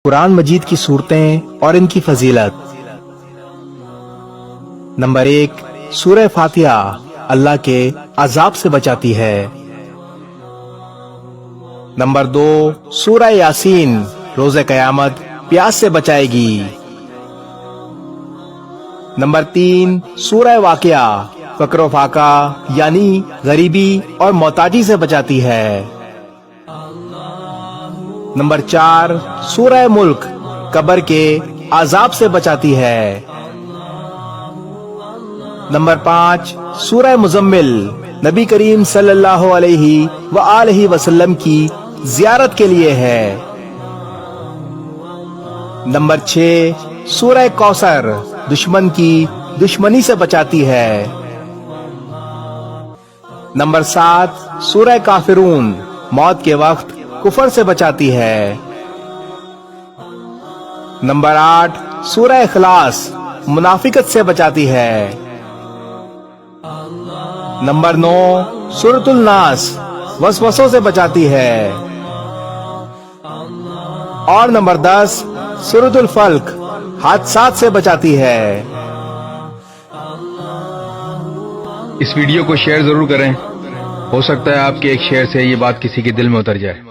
قرآن مجید کی صورتیں اور ان کی فضیلت۔ نمبر 1، سورہ فاتحہ اللہ کے عذاب سے بچاتی ہے۔ نمبر 2، سورہ یاسین روز قیامت پیاس سے بچائے گی۔ نمبر 3، سورہ واقعہ فقر و فاقہ یعنی غریبی اور محتاجی سے بچاتی ہے۔ نمبر 4، سورہ ملک قبر کے عذاب سے بچاتی ہے۔ نمبر 5، سورہ مزمل نبی کریم صلی اللہ علیہ وآلہ وسلم کی زیارت کے لیے ہے۔ نمبر 6، سورہ کوثر دشمن کی دشمنی سے بچاتی ہے۔ نمبر 7، سورہ کافرون موت کے وقت کفر سے بچاتی ہے۔ نمبر 8، سورہ اخلاص منافقت سے بچاتی ہے۔ نمبر 9، سورۃ الناس وسوسوں سے بچاتی ہے۔ اور نمبر 10، سورۃ الفلق حادثات سے بچاتی ہے۔ اس ویڈیو کو شیئر ضرور کریں، ہو سکتا ہے آپ کے ایک شیئر سے یہ بات کسی کے دل میں اتر جائے۔